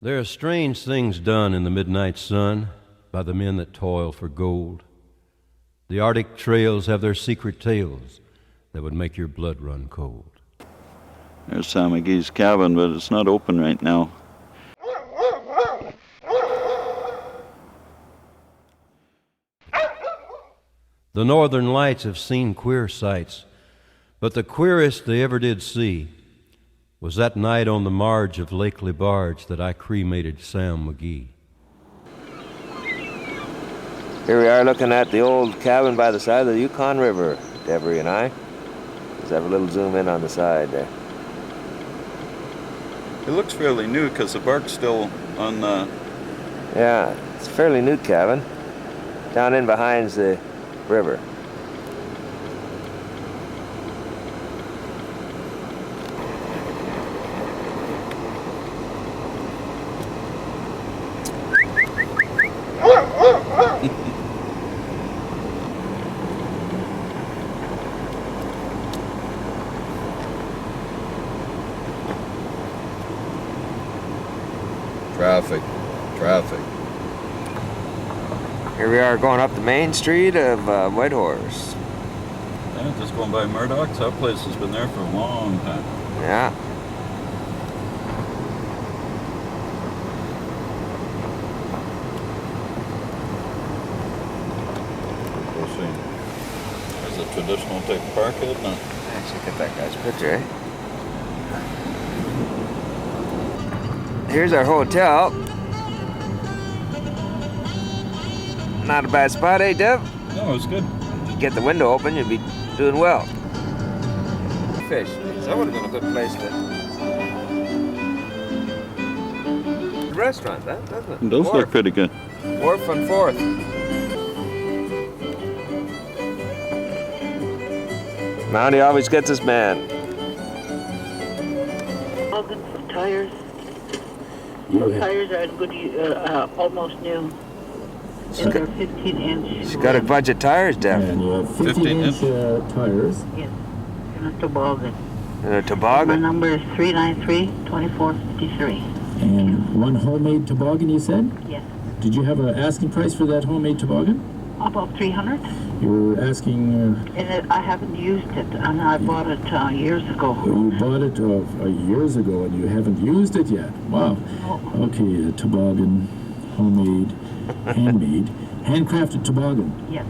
There are strange things done in the midnight sun by the men that toil for gold. The Arctic trails have their secret tales that would make your blood run cold. There's Sam McGee's cabin, but it's not open right now. The Northern Lights have seen queer sights, but the queerest they ever did see was that night on the marge of Lake Lebarge that I cremated Sam McGee. Here we are looking at the old cabin by the side of the Yukon River, Devery and I. Let's have a little zoom in on the side there. It looks fairly new because the bark's still on the... Yeah, it's a fairly new cabin. Down in behind the river. Traffic. Here we are going up the main street of Whitehorse. Yeah, just going by Murdoch's. That place has been there for a long time. Yeah. We'll see. There's a traditional type park, isn't it? Actually, get that guy's picture, eh? Here's our hotel. Not a bad spot, eh, Dev? No, it's good. You get the window open, you'd be doing well. Fish. That would have been a good place to... Restaurant, that, doesn't it? It does Wharf. look pretty good. Wharf and Fourth. Mountie always gets his man. Logan for tires. Those tires are good, almost new. And they're 15-inch. She's got a bunch of tires, Dev. And you have 15-inch tires. Yes, in a toboggan. And a My toboggan. number is 393-2453. And one homemade toboggan, you said? Yes. Did you have an asking price for that homemade toboggan? About 300. You were asking, I haven't used it, and I bought it years ago. you bought it years ago and you haven't used it yet. Wow. No. Okay, a toboggan, homemade, handmade, handcrafted toboggan. Yes.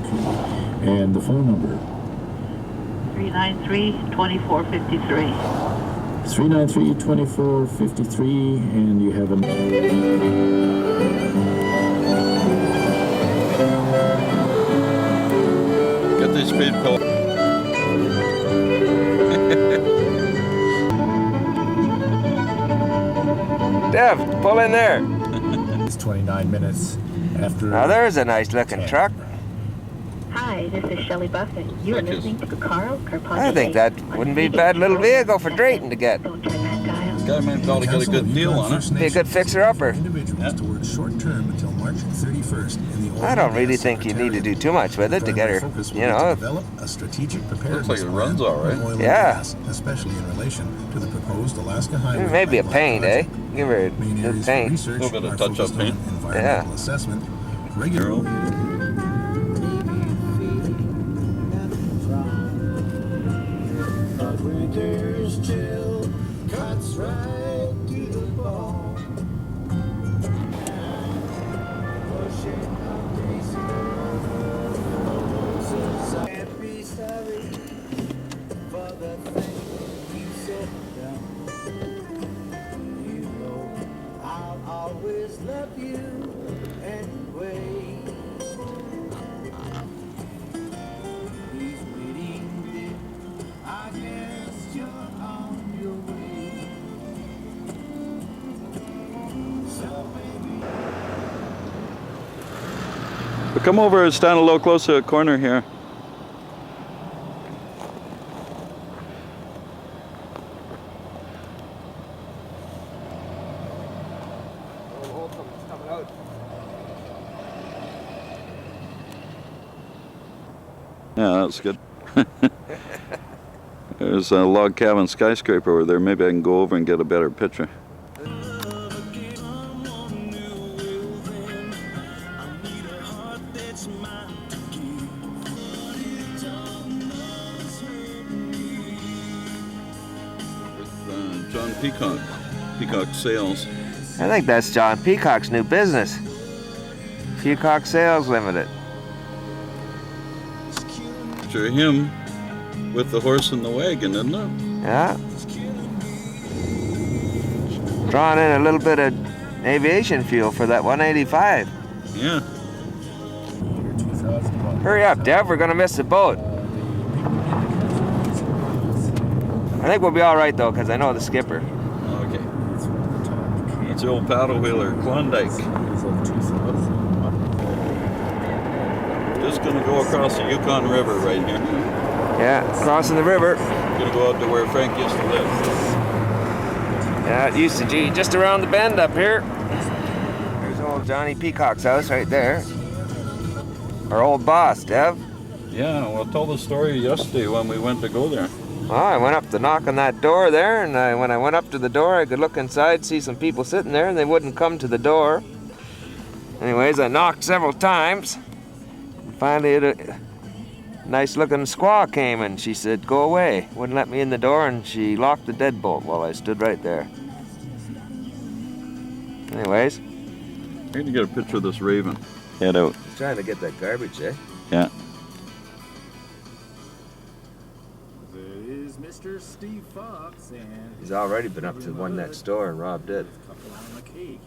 Okay. And the phone number? 393-2453. 393-2453, and you have a... Get these speed pill. Dev, pull in there. It's 29 minutes after... Now there's a nice looking truck. Hi, this is Shelley Buffett. You are Thank you. listening to Carl Carpati. I think that wouldn't be a bad little vehicle for Drayton to get. Don't turn that dial. This guy might be able to get a good deal on it. Be a good fixer-upper. Individuals towards short term until March 31st in the I don't really think you need to do too much with it to get her, you know. develop a strategic preparedness Looks like it runs all right. for oil and Yeah. gas, especially in relation to the proposed Alaska Highway. Maybe a paint, eh? project. Give her a Main new areas for paint. research Little bit of are touch-up focused on paint. environmental assessment, regular Winter's chill cuts right to the bone. Pushing up Daisy, can't be sorry for the thing you said done. You know I'll always love you anyway. He's waiting there. I guess you're on your way. So baby, But come over and stand a little close to the corner here. Yeah, that's good. There's a log cabin skyscraper over there. Maybe I can go over and get a better picture. Peacock Sales. I think that's John Peacock's new business. Peacock Sales Limited. Picture of him with the horse and the wagon, isn't it? Yeah. Drawing in a little bit of aviation fuel for that 185. Yeah. Hurry up, Dev. We're gonna miss the boat. I think we'll be all right though, because I know the skipper. Okay. That's the old paddle wheeler, Klondike. Just gonna go across the Yukon River right here. Yeah, crossing the river. Gonna go out to where Frank used to live. Yeah, it used to be just around the bend up here. There's old Johnny Peacock's house right there. Our old boss, Dev. Yeah, well, tell the story yesterday when we went to go there. Well, I went up to knock on that door there, and when I went up to the door, I could look inside, see some people sitting there, and they wouldn't come to the door. Anyways, I knocked several times. And finally, a nice-looking squaw came, and she said, "Go away." Wouldn't let me in the door, and she locked the deadbolt while I stood right there. Anyways. I'm going to get a picture of this raven. Head out. Trying to get that garbage, eh? Yeah. There is Mr. Steve Fox and He's already been up to the one next door and robbed it. couple on the cake.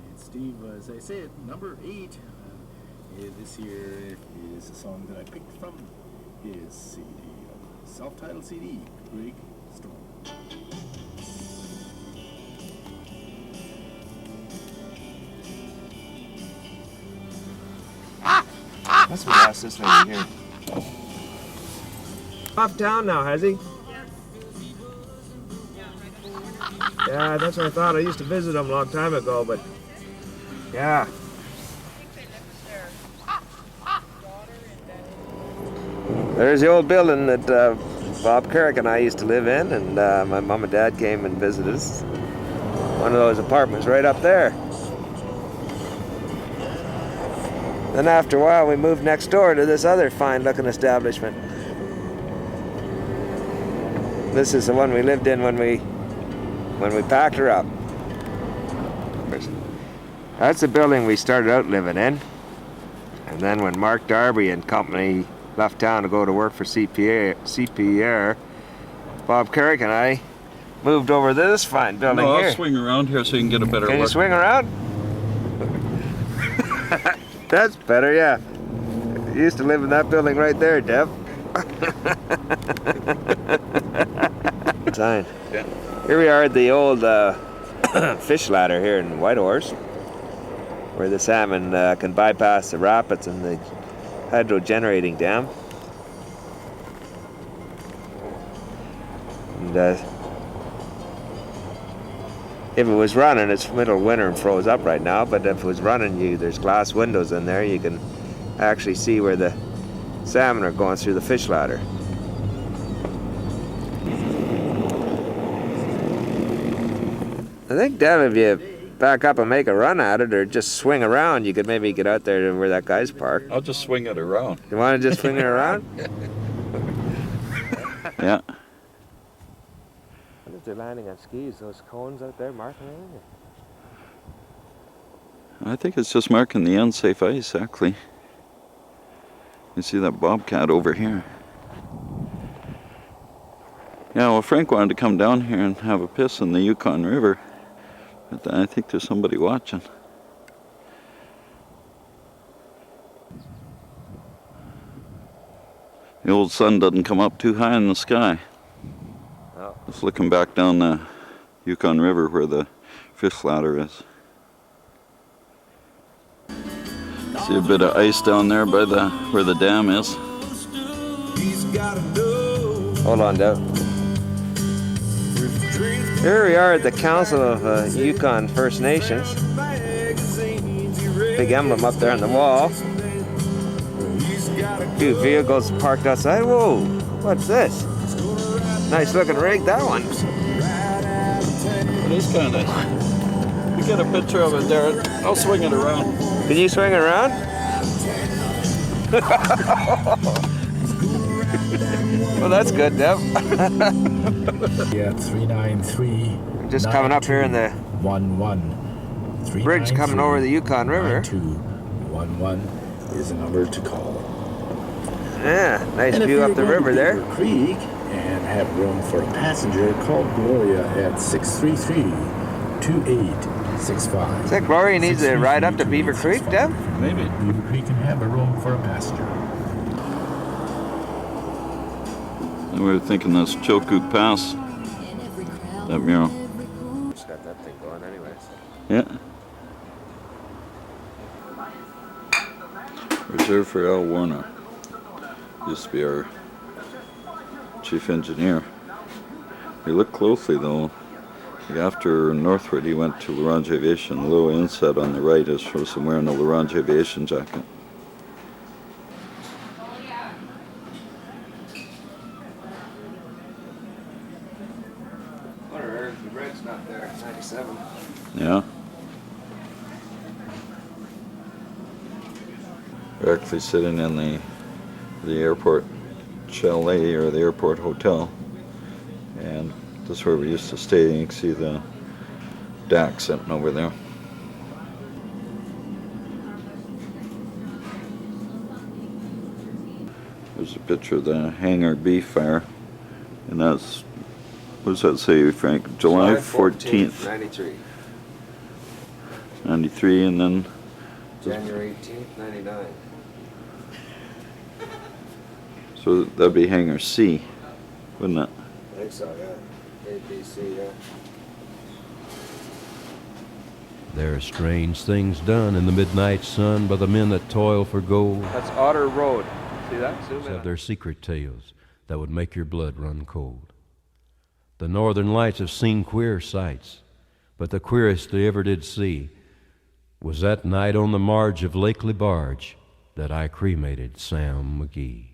And Steve, as I said, number 8. This here is a song that I picked from his CD, self-titled CD, Big Storm. Must have lost this lady here. Off town now, has he? Yeah, that's what I thought. I used to visit him a long time ago, but yeah. There's the old building that Bob Carrick and I used to live in, and my mom and dad came and visited us. One of those apartments right up there. Then after a while, we moved next door to this other fine-looking establishment. This is the one we lived in when we packed her up. That's the building we started out living in. And then when Mark Darby and company left town to go to work for CPR, Bob Carrick and I moved over to this fine building No, here. I'll swing around here so you can get a better Can you look. swing around? That's better, yeah. You used to live in that building right there, Deb. Sign. Yeah. Here we are at the old fish ladder here in Whitehorse, where the salmon can bypass the rapids and the hydro generating dam. And if it was running, it's middle of winter and froze up right now, but if it was running, there's glass windows in there. You can actually see where the salmon are going through the fish ladder. I think, Dev, if you back up and make a run at it or just swing around, you could maybe get out there to where that guy's parked. I'll just swing it around. You want to just swing it around? Yeah. What if they're landing on skis? Those cones out there marking anything? I think it's just marking the unsafe ice, actually. You see that bobcat over here. Yeah, well, Frank wanted to come down here and have a piss in the Yukon River. But I think there's somebody watching. The old sun doesn't come up too high in the sky. Oh. Just looking back down the Yukon River where the fish ladder is. See a bit of ice down there by where the dam is. Hold on, Dev. Here we are at the Council of Yukon First Nations. Big emblem up there on the wall. A few vehicles parked outside. Whoa, what's this? Nice looking rig, that one. It is kind of nice. You get a picture of it there. I'll swing it around. Can you swing it around? Well, that's good, Dev. Yeah, 393 Just coming up here in the 11 bridge coming over the Yukon River. 9211 is a number to call. Yeah, nice And view if up the you're river going to there. Beaver Creek and have room for a passenger, call Gloria at 633-2865. Is that Gloria needs to ride up to Beaver Creek, Deb? Maybe. Beaver Creek can have a room for a passenger. And we were thinking that's Chilkoot Pass, that mural. Just got that thing going anyways. Yeah. Reserved for Al Warner. Used to be our chief engineer. You look closely though. After northward he went to L'Orange Aviation. The little inset on the right is shows him wearing a L'Orange Aviation jacket. Whatever, the bridge's not there. 97. Yeah. We're actually sitting in the airport chalet or the airport hotel, and this is where we used to stay. You can see the dock sitting over there. There's a picture of the Hangar B fire, and that's, what does that say, Frank? July 14th, 93. 93, and then January 18th, 99. so that'd be Hangar C, wouldn't it? I think so, yeah. ABC, yeah. There are strange things done in the midnight sun by the men that toil for gold. That's Otter Road. See that? Zoom in. Have their secret tales that would make your blood run cold. The northern lights have seen queer sights, but the queerest they ever did see was that night on the marge of Lake Lebarge that I cremated Sam McGee.